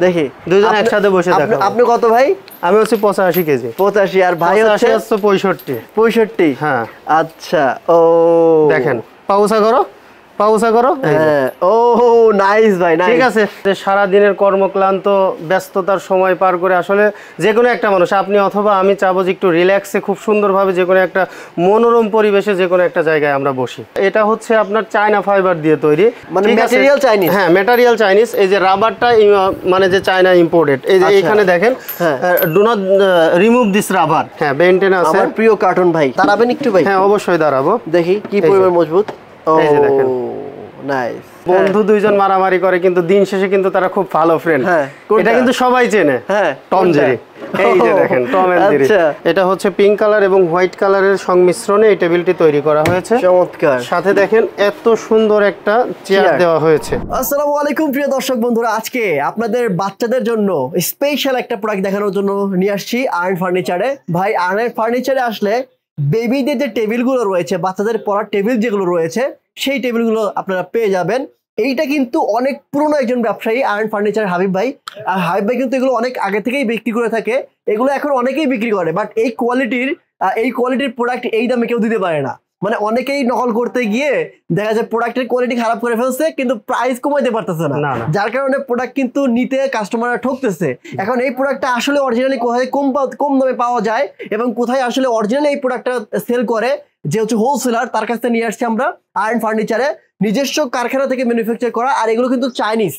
দেখি দুজন একসাথে বসে দেখাবো। আপনি কত ভাই? আমি হচ্ছে 85 কেজি। 85 আর ভাই হচ্ছে 65। 65। হ্যাঁ আচ্ছা, ও দেখেন পাউসা করো। ও নাইস ভাই, নাইস। ঠিক আছে, সারা দিনের কর্মক্লান্ত ব্যস্ততার সময় পার করে আসলে যে কোনো একটা মানুষ, আপনি অথবা আমি চাবো যে একটু রিল্যাক্সে খুব সুন্দরভাবে যে কোনো একটা মনোরম পরিবেশে যে কোনো একটা জায়গায় আমরা বসি। এটা হচ্ছে আপনার চায়না ফাইবার দিয়ে তৈরি, মানে ম্যাটেরিয়াল চাইনিজ। হ্যাঁ ম্যাটেরিয়াল চাইনিজ। এই যে রাবারটা মানে যে চায়না ইম্পোর্টেড। এই যে এখানে দেখেন do not remove this rubber. হ্যাঁ বেন্টেন আছে। আমার প্রিয় কার্টুন ভাই, দাঁড়াবেন একটু ভাই? হ্যাঁ অবশ্যই দাঁড়াবো। দেখি কি পরিমাণ মজবুত। এই যে দেখেন, নাইস। বন্ধু দুইজন মারামারি করে কিন্তু দিন শেষে কিন্তু তারা খুব ভালো ফ্রেন্ড। এটা কিন্তু সবাই চেনে। হ্যাঁ, টম জেরি। এই যে দেখেন টম এন্ড জেরি। এটা হচ্ছে পিঙ্ক কালার এবং হোয়াইট কালারের সংমিশ্রণে এই টেবিলটি তৈরি করা হয়েছে। চমৎকার। সাথে দেখেন এত সুন্দর একটা চেয়ার দেওয়া হয়েছে। আসসালামু আলাইকুম প্রিয় দর্শক বন্ধুরা, আজকে আপনাদের বাচ্চাদের জন্য স্পেশাল একটা প্রোডাক্ট দেখানোর জন্য নিয়ে আসছি আর্ন ফার্নিচারে। ভাই আর্ন ফার্নিচারে আসলে বেবিদের যে টেবিলগুলো রয়েছে, বাচ্চাদের পড়ার টেবিল যেগুলো রয়েছে, সেই টেবিলগুলো আপনারা পেয়ে যাবেন। এইটা কিন্তু অনেক পুরনো একজন ব্যবসায়ী আর্ন ফার্নিচার হাবিব ভাই। আর হাবিব ভাই কিন্তু এগুলো অনেক আগে থেকেই বিক্রি করে থাকে। এগুলো এখন অনেকেই বিক্রি করে, বাট এই কোয়ালিটির প্রোডাক্ট এই দামে কেউ দিতে পারে না। মানে অনেকেই নকল করতে গিয়ে দেখা যায় প্রোডাক্টের কোয়ালিটি খারাপ করে ফেলছে, কিন্তু প্রাইস কমাইতে পারতেছে না, যার কারণে প্রোডাক্ট কিন্তু নিতে কাস্টমাররা ঠকতেছে। এখন এই প্রোডাক্টটা আসলে অরিজিনালি কোথায় কম দামে পাওয়া যায় এবং কোথায় আসলে অরিজিনালি এই প্রোডাক্টটা সেল করে, যে হচ্ছে হোলসেলার, তার কাছ থেকে নিয়ে আসছি আমরা আর্ন ফার্নিচারে। নিজস্ব কারখানা থেকে ম্যানুফ্যাকচার করা। আর এগুলো কিন্তু চাইনিজ,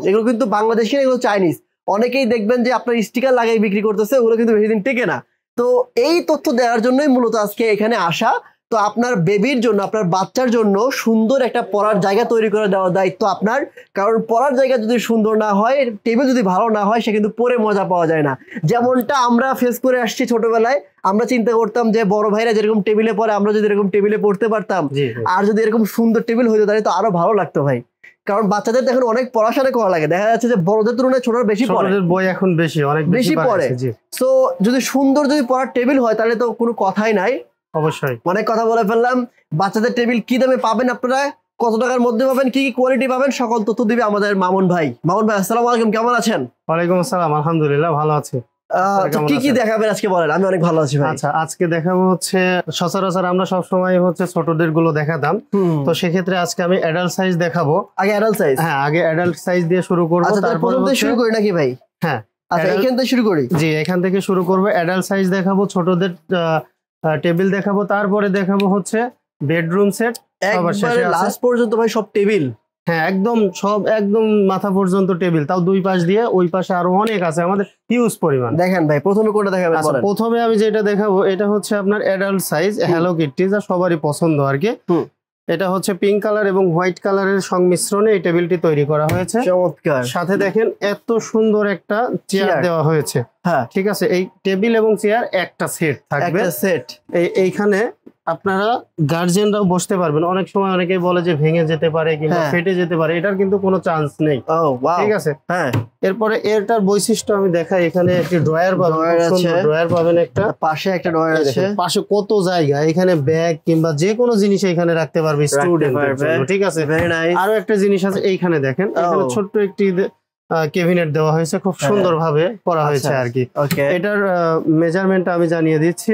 এগুলো কিন্তু বাংলাদেশি, এগুলো চাইনিজ। অনেকেই দেখবেন যে আপনার স্টিকার লাগাই বিক্রি করতেছে, ওগুলো কিন্তু বেশি দিন টেকে না। তো এই তথ্য দেওয়ার জন্যই মূলত আজকে এখানে আসা। তো আপনার বেবির জন্য, আপনার বাচ্চার জন্য সুন্দর একটা পড়ার জায়গা তৈরি করে দেওয়ার দায়িত্ব আপনার। কারণ পড়ার জায়গা যদি সুন্দর না হয়, টেবিল যদি ভালো না হয়, সে কিন্তু পড়ে মজা পাওয়া যায় না। যেমনটা আমরা ফেস করে আসছি ছোটবেলায়, আমরা চিন্তা করতাম যে বড় ভাইরা যেরকম টেবিলে পড়ে, আমরা যদি এরকম টেবিলে পড়তে পারতাম, আর যদি এরকম সুন্দর টেবিল হইতো তাহলে তো আরো ভালো লাগতো ভাই। কারণ বাচ্চাদের এখন অনেক পড়াশোনা করা লাগে, দেখা যাচ্ছে যে বড়দের তুলনায় ছোটরা বেশি পড়ে, বই এখন অনেক বেশি পড়ে। সো যদি সুন্দর যদি পড়ার টেবিল হয় তাহলে তো কোনো কথাই নাই। অবশ্যই অনেক কথা বলে ফেললাম। বাচ্চাদের টেবিল কি দামে পাবেন আপনারা, কত টাকার মধ্যে পাবেন, কি কি কোয়ালিটি পাবেন, সকল তথ্য দিবে আমাদের মামুন ভাই। মামুন ভাই আসসালামু আলাইকুম, কেমন আছেন? ওয়ালাইকুম আসসালাম, আলহামদুলিল্লাহ ভালো আছি। কি কি দেখাবেন আজকে বলেন? আমি অনেক ভালো আছি ভাই। আচ্ছা, আজকে দেখাবো হচ্ছে সচরাচর আমরা সব সময় হচ্ছে ছোটদের গুলো দেখাতাম, তো সেক্ষেত্রে আজকে আমি অ্যাডাল্ট সাইজ দেখাবো। আগে অ্যাডাল্ট সাইজ? হ্যাঁ, আগে অ্যাডাল্ট সাইজ দিয়ে শুরু করব। তারপর শুরু করি নাকি ভাই? হ্যাঁ, আচ্ছা এখান থেকে শুরু করি। জি, এখান থেকে শুরু করব। অ্যাডাল্ট সাইজ দেখাবো, ছোটদের টেবিল দেখাবো, তারপরে দেখাবো হচ্ছে বেডরুম সেট। একবারে লাস্ট পর্যন্ত ভাই সব টেবিল। হ্যাঁ একদম সব, একদম মাথা পর্যন্ত টেবিল, তাও দুই পাশ দিয়ে। ওই পাশে আরো অনেক আছে আমাদের, হিউজ পরিমাণ। দেখেন ভাই প্রথমে কোনটা দেখাবেন? প্রথমে আমি যেটা দেখাবো এটা হচ্ছে আপনার অ্যাডাল্ট সাইজ হ্যালো কিটি, যা সবারই পছন্দ আর কি। এটা হচ্ছে পিঙ্ক কালার এবং হোয়াইট কালারের সংমিশ্রণে এই টেবিলটি তৈরি করা হয়েছে। চমৎকার। সাথে দেখেন এত সুন্দর একটা চেয়ার দেওয়া হয়েছে। হ্যাঁ ঠিক আছে, এই টেবিল এবং চেয়ার একটা সেট থাকবে। এইখানে আপনারা গার্জিয়ানরাও বসতে পারবেন। অনেক সময় অনেকেই বলে যে ভেঙে যেতে পারে কিংবা ফেটে যেতে পারে, এটার কিন্তু কোনো চান্স নেই। ঠিক আছে। হ্যাঁ, এরপরে এটার বৈশিষ্ট্য আমি দেখাই। এখানে একটি ড্রয়ার পাবেন, ড্রয়ার পাবেন, একটা পাশে একটা ড্রয়ার আছে, পাশে কত জায়গা, এখানে ব্যাগ কিংবা যে কোনো জিনিস এখানে রাখতে পারবে স্টুডেন্টদের জন্য। ঠিক আছে। আরো একটা জিনিস আছে, এইখানে দেখেন, এখানে ছোট্ট একটি ক্যাবিনেট দেওয়া হয়েছে, খুব সুন্দর ভাবে করা হয়েছে আর কি। এটার মেজারমেন্ট আমি জানিয়ে দিচ্ছি,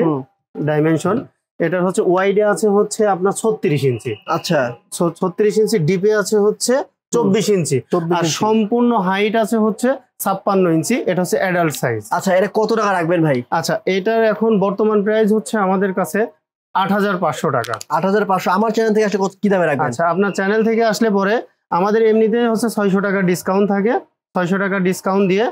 ডাইমেনশন। এটার হচ্ছে ওয়াইডে আছে হচ্ছে আপনার 36 ইঞ্চি। আচ্ছা, 36 ইঞ্চি। ডিপে আছে হচ্ছে 24 ইঞ্চি। আর সম্পূর্ণ হাইট আছে হচ্ছে 56 ইঞ্চি। এটা হচ্ছে অ্যাডাল্ট সাইজ। আচ্ছা, এটা কত টাকা রাখবেন ভাই? আচ্ছা, এটার এখন বর্তমান প্রাইস হচ্ছে আমাদের কাছে 8500 টাকা। 8500। আমার চ্যানেল থেকে আসলে কি দামে রাখবেন? আচ্ছা, আপনার চ্যানেল থেকে আসলে পরে আমাদের এমনিতে হচ্ছে 600 টাকা ডিসকাউন্ট থাকে। 600 টাকা ডিসকাউন্ট দিয়ে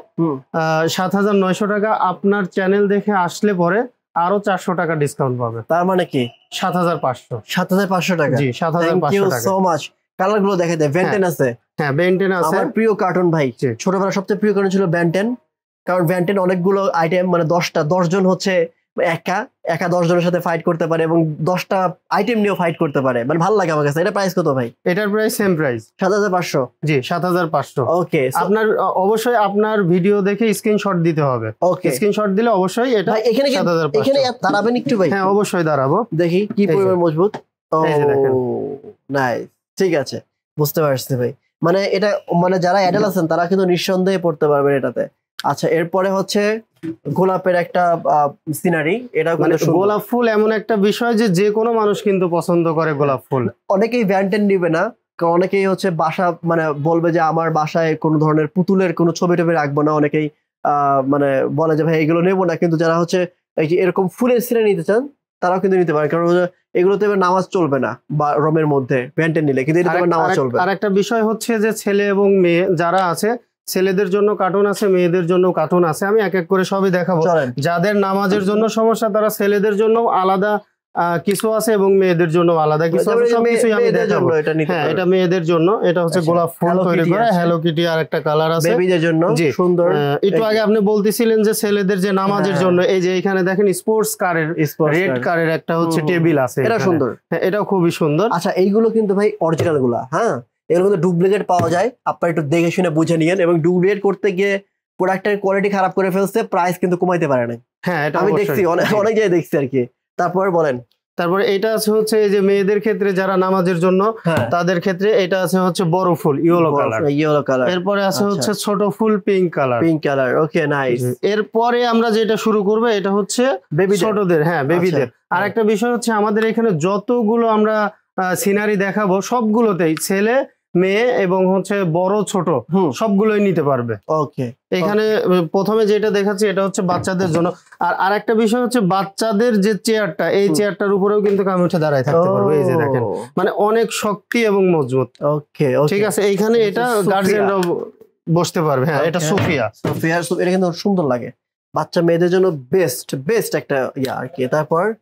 7900 টাকা। আপনার চ্যানেল দেখে আসলে পরে আরো 400 টাকা ডিসকাউন্ট পাবে। তার মানে কি 7500। 7500 টাকা। জি, 7500 টাকা। Thank you so much. Colour গুলো দেখে দেয়। বেন্টেন আছে। হ্যাঁ, বেন্টেন আছে। আমার প্রিয় কার্টুন ভাই, ছোটবেলা সবচেয়ে প্রিয় কার্টুন ছিল বেন্টেন। কারণ বেন্টেন অনেকগুলো আইটেম, মানে 10 জন হচ্ছে একা 10 জনের সাথে ফাইট করতে পারে এবং 10টা আইটেম নিয়েও ফাইট করতে পারে, মানে ভালো লাগে আমার কাছে। এটা প্রাইস কত ভাই? এটার প্রাইস সেম প্রাইস, 7500। জি, 7500। ওকে, আপনার অবশ্যই আপনার ভিডিও দেখে স্ক্রিনশট দিতে হবে। ওকে, স্ক্রিনশট দিলে অবশ্যই এটা। এখানে 7500। এখানে দাঁড়াবেন একটু ভাই? হ্যাঁ অবশ্যই দাঁড়াবো। দেখি কি পরিমাণ মজবুত। এই যে দেখেন। নাইস, ঠিক আছে, বুঝতে পারছি ভাই। মানে এটা মানে যারা অ্যাডাল্ট আছেন তারা কিন্তু নিঃসন্দেহে পড়তে পারবেন এটাতে। আচ্ছা, এরপরে হচ্ছে গোলাপের একটা সিনারি, এটা মানে গোলাপ ফুল এমন একটা বিষয় যে যে কোনো মানুষ কিন্তু পছন্দ করে গোলাপ ফুল। অনেকেই ভ্যান্টেন নিবে না, কারণ অনেকেই হচ্ছে বাসা মানে বলবে যে আমার বাসায় কোনো ধরনের পুতুলের কোনো ছবি টবি রাখবো না, অনেকেই মানে বলে যে ভাই এগুলো নেবো না। কিন্তু যারা হচ্ছে এই যে এরকম ফুলের সিনারি নিতে চান তারাও কিন্তু নিতে পারে, কারণ এগুলোতে নামাজ চলবে না বা রমের মধ্যে ভ্যান্টেন নিলে, কিন্তু এটা নামাজ চলবে। আর একটা বিষয় হচ্ছে যে ছেলে এবং মেয়ে যারা আছে, ছেলেদের জন্য কার্টুন আছে, মেয়েদের জন্য কার্টুন আছে। আমি এক এক করে সবই দেখাবো। যাদের নামাজের জন্য সমস্যা তারা ছেলেদের জন্য আলাদা কিছু আছে এবং মেয়েদের জন্য আলাদা কিছু আছে, সবকিছুই আমি দেখাবো। হ্যাঁ, এটা মেয়েদের জন্য। এটা হচ্ছে গোলাপ ফুল তৈরি করা, হ্যালো কিটি আর একটা কালার আছে বেবিদের জন্য, সুন্দর। একটু আগে আপনি বলতেছিলেন যে ছেলেদের যে নামাজের জন্য, এই যে এখানে দেখেন স্পোর্টস কারের রেড কারের একটা হচ্ছে টেবিল আছে, এটা সুন্দর। হ্যাঁ, এটাও খুবই সুন্দর। আচ্ছা, এইগুলো কিন্তু ভাই অরিজিনাল গুলা, হ্যাঁ এগুলো কিন্তু ডুপ্লিকেট পাওয়া যায়, আপনারা একটু দেখে শুনে বুঝে নিয়েন। এবং ডুপ্লিকেট করতে গিয়ে প্রোডাক্টের কোয়ালিটি খারাপ করে ফেলছে, প্রাইস কিন্তু কমাইতে পারে না। হ্যাঁ, এটা আমি দেখছি অনেক জায়গায় দেখছি আর কি। তারপরে বলেন। তারপরে এটা আছে হচ্ছে এই যে মেয়েদের ক্ষেত্রে যারা নামাজের জন্য, তাদের ক্ষেত্রে এটা আছে হচ্ছে বড় ফুল ইয়েলো কালার। এরপরে আছে হচ্ছে ছোট ফুল পিঙ্ক কালার। ওকে, নাইস। এরপরে আমরা যেটা শুরু করব এটা হচ্ছে ছোটদের, হ্যাঁ বেবিদের। আর একটা বিষয় হচ্ছে আমাদের এখানে যতগুলো আমরা সিনারি দেখাবো সবগুলোতেই ছেলে মেয়ে এবং হচ্ছে বড় ছোট সবগুলোই নিতে পারবে। ওকে, এখানে প্রথমে যেটা দেখাচ্ছি এটা হচ্ছে বাচ্চাদের জন্য। আর আরেকটা বিষয় হচ্ছে বাচ্চাদের যে চেয়ারটা, এই চেয়ারটার উপরেও কিন্তু আমি উঠে দাঁড়ায় থাকতে পারবো। এই যে দেখেন, মানে অনেক শক্তি এবং মজবুত। ওকে, ঠিক আছে। এইখানে এটা গার্জিয়ানরাও বসতে পারবে। হ্যাঁ, এটা সোফিয়া। এটা কিন্তু সুন্দর লাগে, বাচ্চা মেয়েদের জন্য বেস্ট একটা ইয়া আর কি।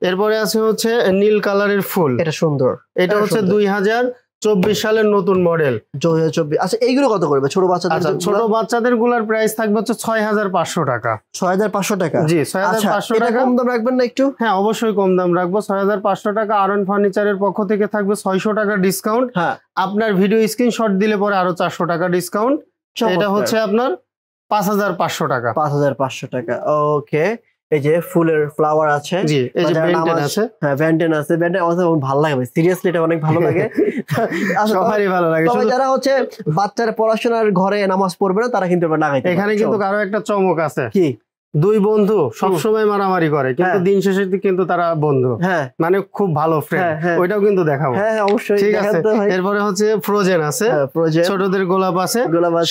এরপরে আছে হচ্ছে নীল কালারের ফুল, এটা সুন্দর। এটা হচ্ছে 2024 সালের নতুন মডেল। 2024। আচ্ছা, এইগুলো কত করবে ছোট বাচ্চাদের? ছোট বাচ্চাদের গুলার প্রাইস থাকবে হচ্ছে 6500 টাকা। 6500 টাকা? জি, 6500 টাকা। কম দাম রাখবেন না একটু? হ্যাঁ, অবশ্যই কম দাম রাখবো। 6500 টাকা। আরন ফার্নিচারের পক্ষ থেকে থাকবে 600 টাকা ডিসকাউন্ট। হ্যাঁ, আপনার ভিডিও স্ক্রিনশট দিলে পরে আরো 400 টাকা ডিসকাউন্ট। এটা হচ্ছে আপনার 5500 টাকা। 5500 টাকা। ওকে, এই যে ফুলের ফ্লাওয়ার আছে। জি, এই যে ভ্যান্টেন আছে। হ্যাঁ, ভ্যান্টেন আছে। ভ্যান্টেন আমার ভালো লাগে ভাই, সিরিয়াসলি এটা অনেক ভালো লাগে। সবারই ভালো লাগে। তবে যারা হচ্ছে বাচ্চার পড়াশোনার ঘরে নামাজ পড়বে না তারা কিন্তু লাগাইতে। এখানে কিন্তু আরো একটা চমক আছে। কি? দুই বন্ধু সবসময় মারামারি করে কিন্তু দিন শেষে কিন্তু তারা বন্ধু, হ্যাঁ মানে খুব ভালো ফ্রেন্ড। ওইটাও কিন্তু দেখাবো। হ্যাঁ, অবশ্যই। ঠিক আছে। এরপরে হচ্ছে ফ্রোজেন আছে, ছোটদের গোলাপ আছে,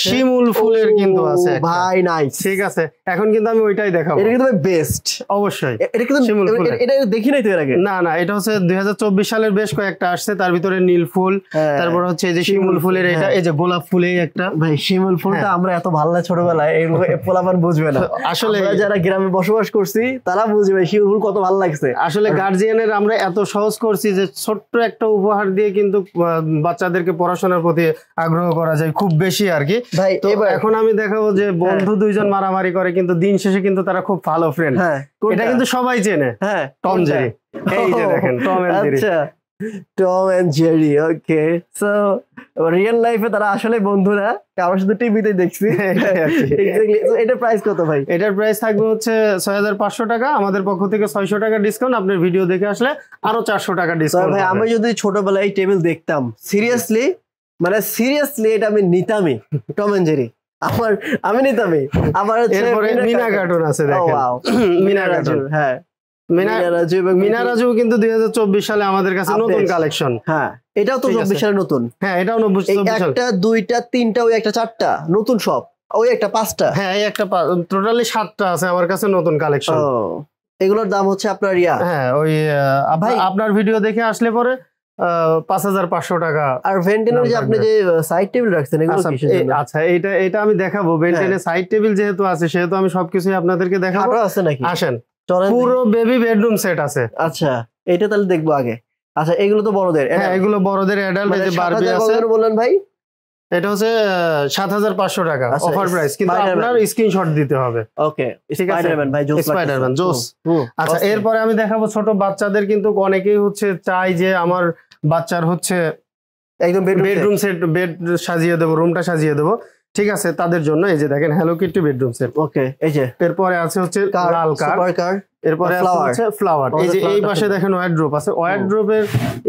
শিমুল ফুলের কিন্তু আছে ভাই। নাইস। ঠিক আছে, এখন কিন্তু আমি ওইটাই দেখাবো। এটা কিন্তু বেস্ট। অবশ্যই। এটা কিন্তু শিমুল ফুল, এটা দেখি নাই তো এর আগে। না, এটা হচ্ছে 2024 সালের বেশ কয়েকটা আসছে, তার ভিতরে নীল ফুল, তারপর হচ্ছে এই যে শিমুল ফুলের, এটা এই যে গোলাপ ফুলের একটা। ভাই, শিমুল ফুলটা আমরা এত ভালো লাগে ছোটবেলায়, এগুলো পোলাপান বুঝবে না। আসলে যারা গ্রামে বসবাস করছি তারা বুঝবে শিমুল ফুল কত ভালো লাগছে। আসলে গার্জিয়ানের আমরা এত সহজ করছি যে ছোট্ট একটা উপহার দিয়ে কিন্তু বাচ্চাদেরকে পড়াশোনার প্রতি আগ্রহ করা যায় খুব বেশি আর কি। তো এখন আমি দেখাবো যে বন্ধু দুইজন মারামারি করে কিন্তু দিন শেষে কিন্তু তারা খুব ভালো ফ্রেন্ড। এটা কিন্তু সবাই চেনে। হ্যাঁ, টম জেরি। এই যে দেখেন টম এন্ড জেরি। আচ্ছা, Tom and Jerry. Okay, so real লাইফে তারা আসলে বন্ধু না, কারোর সাথে টিভিতে দেখছি। এক্স্যাক্টলি। এটার প্রাইস কত ভাই? এটার প্রাইস থাকবে হচ্ছে 6500 টাকা। আমাদের পক্ষ থেকে 600 টাকা ডিসকাউন্ট। আপনার ভিডিও দেখে আসলে আরো 400 টাকা ডিসকাউন্ট। ভাই, আমি যদি ছোটবেলায় টেবিল দেখতাম, সিরিয়াসলি এটা আমি নিতামই। টম এন্ড জেরি আমি নিতামই। আবার এরপরে মিনা কার্টুন আছে, দেখেন। মিনা কার্টুন। হ্যাঁ, মিনা রাজু কিন্তু 2024 সালে আমাদের কাছে নতুন কালেকশন। হ্যাঁ, এটাও তো 24 সালে নতুন। হ্যাঁ, এটাও 24 সালে। একটা, দুইটা, তিনটা, ওই একটা, চারটা নতুন সব, ওই একটা, পাঁচটা। হ্যাঁ, এই একটা, টোটালি 7টা আছে আমার কাছে নতুন কালেকশন। এগুলোর দাম হচ্ছে আপনার হ্যাঁ, ওই আপনার ভিডিও দেখে আসলে পরে 5500 টাকা। আর ভেন্টেনের যে আপনি যে সাইড টেবিল রাখছেন, এগুলো কিসের জন্য? আচ্ছা, এটা আমি দেখাবো। ভেন্টেনের সাইড টেবিল যেহেতু আছে সেহেতু আমি সবকিছুই আপনাদেরকে দেখাবো। আছে নাকি? আসেন, পুরো বেবি বেডরুম সেট আছে। আচ্ছা, এটা তাহলে দেখবো আগে। আচ্ছা, এগুলো তো বড়দের। হ্যাঁ, এগুলো বড়দের অ্যাডাল্ট। এই যে বারবি আছে। বললেন ভাই? এটা হচ্ছে 7500 টাকা অফার প্রাইস, কিন্তু আপনার স্ক্রিনশট দিতে হবে। ওকে, স্পাইডারম্যান ভাই, স্পাইডারম্যান জোস। আচ্ছা, এরপরে আমি দেখাবো ছোট বাচ্চাদের কিন্তু অনেকেই হচ্ছে চাই যে আমার বাচ্চার হচ্ছে একদম বেডরুম সেট, বেড সাজিয়ে দেবো, রুমটা সাজিয়ে দেবো। ঠিক আছে, তাদের জন্য এই যে দেখেন হ্যালো কিটি বেডরুম সেট। ওকে, এই যে এরপরে আছে হচ্ছে লাল কার, এরপরে আছে ফ্লাওয়ার। এই যে এই পাশে দেখেন ওয়ার্ড্রোব আছে, ওয়ার্ড্রোবের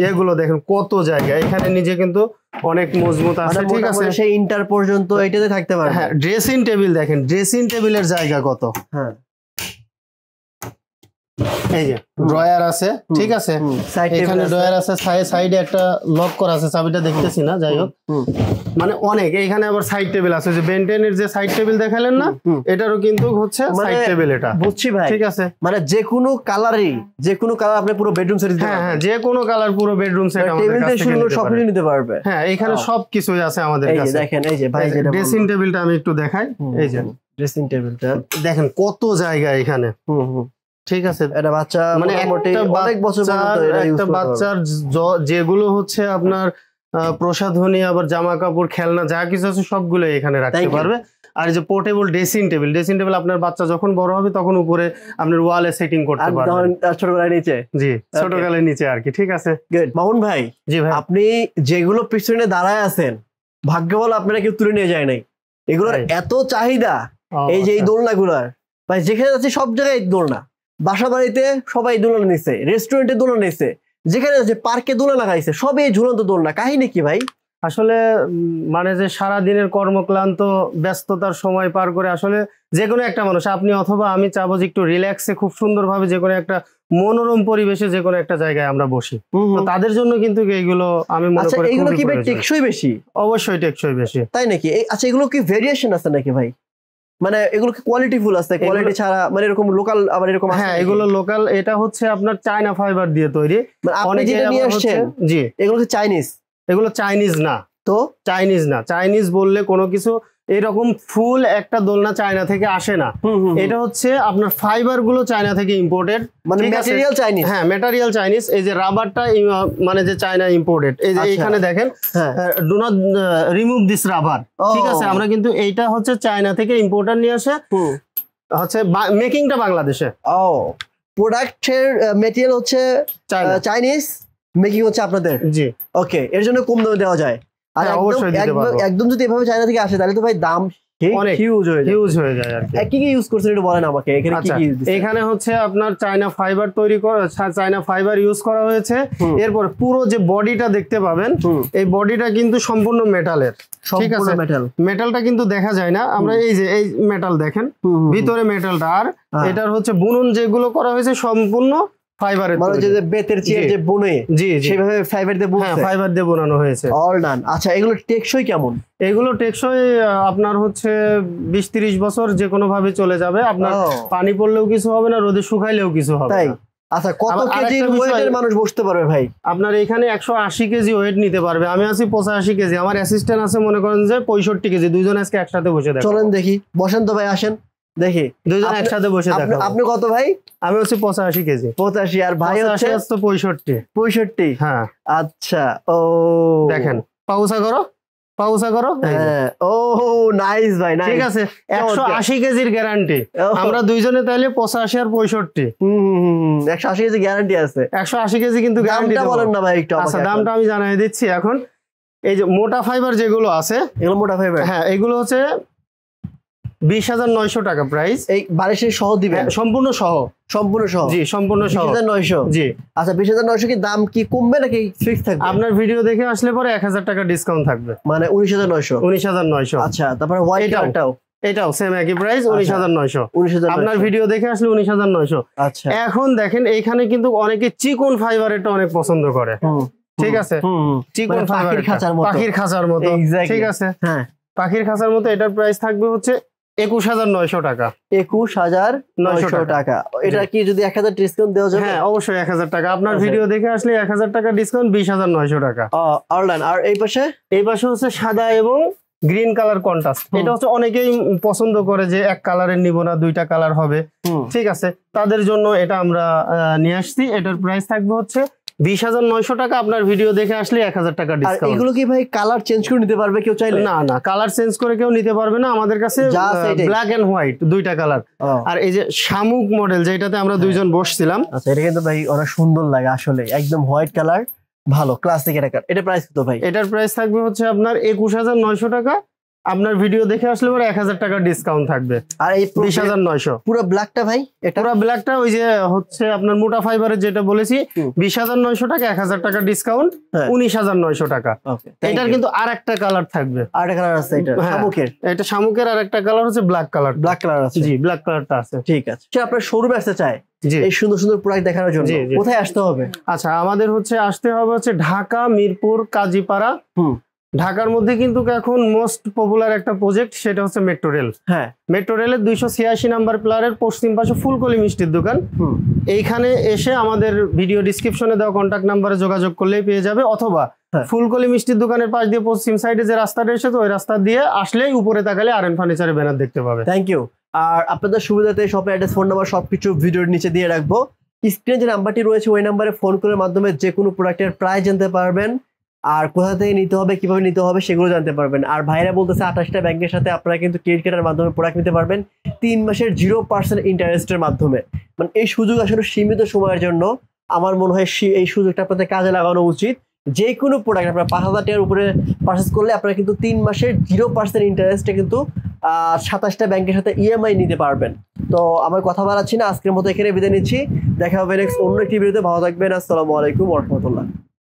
এগুলো দেখেন কত জায়গা, এখানে নিজে কিন্তু অনেক মজবুত আছে। ঠিক আছে, সেই ইন্টার পর্যন্ত এটাতে থাকতে পারে। হ্যাঁ, ড্রেসিং টেবিল দেখেন, ড্রেসিং টেবিলের জায়গা কত। হ্যাঁ, এই যে ড্রয়ার আছে, ঠিক আছে, এখানে ড্রয়ার আছে, সাইডে একটা লক করা আছে, চাবিটা দেখতেছি না, যাই হোক মানে অনেক। এইখানে আবার সাইড টেবিল আছে, যে বেন্টেনের যে সাইড টেবিল দেখালেন না, এটারও কিন্তু হচ্ছে সাইড টেবিল। এটা বুঝছি ভাই, ঠিক আছে, মানে যে কোনো কালারই, যে কোনো কালার আপনি পুরো বেডরুম সেট দিতে পারবেন। হ্যাঁ, যে কোনো কালার পুরো বেডরুম সেট আমাদের কাছ থেকে সবকিছু নিতে পারবে। হ্যাঁ, এখানে সবকিছুই আছে আমাদের কাছে। এই যে দেখেন, এই যে ভাই ড্রেসিং টেবিলটা আমি একটু দেখাই। এই যে ড্রেসিং টেবিলটা দেখেন কত জায়গা এখানে। ঠিক আছে, এটা বাচ্চা মানে অনেক বছর একটা বাচ্চার যেগুলো হচ্ছে আপনার প্রসাধনী, আবার জামা কাপড়, খেলনা, যা কিছু আছে সবগুলো এখানে রাখতে পারবে। আর যে portable dressing table, dressing table আপনার বাচ্চা যখন বড় হবে তখন উপরে আপনার ওয়ালে সেটিং করতে পারবেন, ছোটবেলায় নিচে। জি, ছোটকালের নিচে আর কি। ঠিক আছে, মামুন ভাই। জি ভাই, আপনি যেগুলো পিছনে দাঁড়ায় আছেন, ভাগ্য বল আপনারা কেউ তুলে নিয়ে যায় নাই। এগুলোর এত চাহিদা, এই যে এই দোলনাগুলার ভাই, যেখানে আছে সব জায়গায় দোলনা। বাসা বাড়িতে সবাই দোলনা নিচ্ছে, রেস্টুরেন্টে দোলনা নিচ্ছে, যেখানে আছে পার্কে দোলনা লাগাইছে, সবে ঝুলন্ত দোলনা। কাহিনী কি ভাই? আসলে মানে যে সারা দিনের কর্মক্লান্ত ব্যস্ততার সময় পার করে আসলে যে কোনো একটা মানুষ, আপনি অথবা আমি চাবো যে একটু রিল্যাক্সে খুব সুন্দরভাবে যে কোনো একটা মনোরম পরিবেশে যে কোনো একটা জায়গায় আমরা বসি, তো তাদের জন্য কিন্তু এইগুলো আমি মনে করি এগুলো কি ভাই টেকসই বেশি? অবশ্যই টেকসই বেশি। তাই নাকি? আচ্ছা, এগুলো কি ভেরিয়েশন আছে নাকি ভাই? মানে এগুলো কি কোয়ালিটি ফুল আছে, কোয়ালিটি ছাড়া মানে এরকম লোকাল আবার এরকম? হ্যাঁ, এগুলো লোকাল। এটা হচ্ছে আপনার চায়না ফাইবার দিয়ে তৈরি। অনেকে নিয়ে আসছেন, জি, এগুলো কি চাইনিজ? এগুলো চাইনিজ না তো, চাইনিজ না। চাইনিজ বললে কোনো কিছু এরকম ফুল একটা দোলনা চায়না থেকে আসে না। এটা হচ্ছে আপনার ফাইবার গুলো চায়না থেকে ইম্পোর্টেড, মানে ম্যাটেরিয়াল চাইনিজ। হ্যাঁ, ম্যাটেরিয়াল চাইনিজ। এই যে রাবারটা মানে যে চায়না ইম্পোর্টেড। এই যে এখানে দেখেন do not remove this rubber, ঠিক আছে। আমরা কিন্তু এইটা হচ্ছে চায়না থেকে ইম্পোর্টার নিয়ে আসে, হচ্ছে মেকিংটা বাংলাদেশে। ও, প্রোডাক্টের ম্যাটেরিয়াল হচ্ছে চাইনিজ, মেকিং হচ্ছে আপনাদের। জি, ওকে, এর জন্য কম দামে দেওয়া যায়। আর একদম যদি এভাবে চায়না থেকে আসে তাহলে তো ভাই দাম হিউজ হয়ে যায়। আর কি কি ইউজ করছেন একটু বলেন আমাকে। এখানে কি কি? এখানে হচ্ছে আপনার চায়না ফাইবার তৈরি করা, চায়না ফাইবার ইউজ করা হয়েছে। এরপর পুরো যে বডিটা দেখতে পাবেন, এই বডিটা কিন্তু সম্পূর্ণ মেটালের। ঠিক আছে, মেটালটা কিন্তু দেখা যায় না। আমরা এই যে এই মেটাল দেখেন, ভিতরে মেটালটা, আর এটার হচ্ছে বুনন যেগুলো করা হয়েছে সম্পূর্ণ ফাইবারের, মানে যে বেতের চেয়ার যে বুনে, জি, সেভাবে ফাইবার দিয়ে বুনছে। হ্যাঁ, ফাইবার দিয়ে বোনানো হয়েছে। All done. আচ্ছা, এগুলো টেকসই কেমন? এগুলো টেকসই আপনার হচ্ছে 20-30 বছর যে কোনো ভাবে চলে যাবে। আপনার পানি পড়লেও কিছু হবে না, রোদে শুকাইলেও কিছু হবে না। তাই? আচ্ছা, কত কেজি ওয়েটের মানুষ বসতে পারবে ভাই? আপনার এখানে 180 কেজি ওয়েট নিতে পারবে। আমি আছি 85 কেজি, আমার অ্যাসিস্ট্যান্ট আছে মনে করেন যে 65 কেজি। দুইজন আজকে একসাথে বসে দেখো। চলেন দেখি, বসেন তো ভাই, আসেন দেখি, দুইজন একসাথে বসে দেখো। আপনি কত ভাই? আমি হচ্ছে 85 কেজি। 85, আর ভাই হচ্ছে 65। হ্যাঁ, আচ্ছা। ও দেখেন, পাউসা করো, পাউসা করো। ও নাইস ভাই, ঠিক আছে। 180 কেজির গ্যারান্টি। আমরা দুইজনে তাহলে 85 আর 65। 180 কেজি গ্যারান্টি আছে। 180 কেজি কিন্তু গ্যারান্টি। বলেন না ভাই একটু। আচ্ছা, দামটা আমি জানাই দিচ্ছি এখন। এই যে মোটা ফাইবার যেগুলো আছে, এগুলো মোটা ফাইবার। হ্যাঁ, এগুলো হচ্ছে 20,900 টাকা প্রাইস। এই বারিশের সহ দিবেন? সম্পূর্ণ সহ। সম্পূর্ণ সহ? জি, সম্পূর্ণ সহ। 20,900? জি। আচ্ছা, 20,900 কি দাম কি কমবে নাকি ফিক্স থাকবে? আপনার ভিডিও দেখে আসলে পরে 1000 টাকা ডিসকাউন্ট থাকবে, মানে 19,900। 19,900। আচ্ছা, তারপরে হোয়াইটটাও এটাও সেম একই প্রাইস, 19,900। আপনার ভিডিও দেখে আসলে 19,900। আচ্ছা, এখন দেখেন এইখানে কিন্তু অনেকে চিকন ফাইবারেরটা অনেক পছন্দ করে। ঠিক আছে, চিকন ফাইবার, পাখির খাঁচার মতো। ঠিক আছে, হ্যাঁ, পাখির খাঁচার মতো। এটার প্রাইস থাকবে হচ্ছে 21,900 টাকা। 21,900 টাকা। এটা কি যদি 1000 ডিসকাউন্ট দেওয়া যাবে? হ্যাঁ, অবশ্যই 1000 টাকা। আপনার ভিডিও দেখে আসলে 1000 টাকা ডিসকাউন্ট, 20,900 টাকা। অনলাইন। আর এই পাশে? এই পাশে হচ্ছে সাদা এবং গ্রিন কালার কন্ট্রাস্ট। এটা হচ্ছে অনেকেই পছন্দ করে যে এক কালারের নিব না, দুইটা কালার হবে। ঠিক আছে, তাদের জন্য এটা আমরা নিয়ে আসছি। এটার প্রাইস থাকবে হচ্ছে 20,900 টাকা। আপনার ভিডিও দেখে আসলে 1000 টাকা ডিসকাউন্ট। এগুলো কি ভাই কালার চেঞ্জ করে নিতে পারবে কেউ চাইলে? না না, কালার চেঞ্জ করে কেউ নিতে পারবে না। আমাদের কাছে ব্ল্যাক এন্ড হোয়াইট দুইটা কালার। আর এই যে শামুক মডেল, যেটাতে আমরা দুইজন বসছিলাম, আচ্ছা, এটা কিন্তু ভাই অনেক সুন্দর লাগে আসলে, একদম হোয়াইট কালার, ভালো ক্লাসিক। এটা প্রাইস কত ভাই? এটার প্রাইস থাকবে হচ্ছে আপনার 21,900 টাকা। আপনার ভিডিও দেখে আসলে পরে 1000 টাকা ডিসকাউন্ট থাকবে। আর এই 20900 পুরো ব্ল্যাকটা ভাই, এটা পুরো ব্ল্যাকটা ওই যে হচ্ছে আপনার মোটা ফাইবারের যেটা বলেছি 20900 টাকা, 1000 টাকা ডিসকাউন্ট 19900 টাকা। এটার কিন্তু আরেকটা কালার থাকবে, আরেকটা কালার আছে, এটা শামুকের, এটা শামুকের আরেকটা কালার হচ্ছে ব্ল্যাক কালার। ব্ল্যাক কালার আছে, জি ব্ল্যাক কালারটা আছে। ঠিক আছে। সে আপনার শোরুমে আসতে চায় এই সুন্দর সুন্দর প্রোডাক্ট দেখানোর জন্য, কোথায় আসতে হবে? আচ্ছা, আমাদের হচ্ছে আসতে হবে হচ্ছে ঢাকা মিরপুর কাজীপাড়া। ঢাকার মধ্যে কিন্তু এখন মোস্ট পপুলার একটা প্রজেক্ট, সেটা হচ্ছে মেট্রো রেল। হ্যাঁ, মেট্রো রেলের 286 নাম্বার প্লারের পশ্চিম পাশে ফুলকলি মিষ্টির দোকান। এইখানে এসে আমাদের ভিডিও ডিসক্রিপশনে দেওয়া কন্ট্যাক্ট নাম্বারে যোগাযোগ করলেই পেয়ে যাবে, অথবা ফুলকলি মিষ্টির দোকানের পাশ দিয়ে পশ্চিম সাইডে যে রাস্তাটা এসেছে ওই রাস্তা দিয়ে আসলেই উপরে তাকালে আরএন ফার্নিচারের ব্যানার দেখতে পাবে। Thank you. আর আপনাদের সুবিধাতে শপের অ্যাড্রেস, ফোন নাম্বার সবকিছু ভিডিওর নিচে দিয়ে রাখবো। স্ক্রিনে যে নাম্বারটি রয়েছে ওই নাম্বারে ফোন করার মাধ্যমে যে কোনো প্রোডাক্টের প্রাইস জানতে পারবেন, আর কোথা থেকে নিতে হবে, কিভাবে নিতে হবে সেগুলো জানতে পারবেন। আর ভাইরা বলতেছে 28টা ব্যাংকের সাথে আপনারা কিন্তু ক্রেডিট কার্ডের মাধ্যমে প্রোডাক্ট নিতে পারবেন 3 মাসের 0% ইন্টারেস্টের মাধ্যমে। মানে এই সুযোগ আসলে সীমিত সময়ের জন্য, আমার মনে হয় এই সুযোগটা আপনাদের কাজে লাগানো উচিত। যে কোনো প্রোডাক্ট আপনার 5000 টাকার উপরে পারচেস করলে আপনারা কিন্তু 3 মাসের 0% ইন্টারেস্টে কিন্তু 27টা ব্যাংকের সাথে ইএমআই নিতে পারবেন। তো আমার কথা বাড়াচ্ছি না, আজকের মতো এখানে বিদায় নিচ্ছি। দেখা হবে নেক্সট অন্য একটি ভিডিওতে। ভালো থাকবেন। আসসালামু আলাইকুম ওয়া রাহমাতুল্লাহ।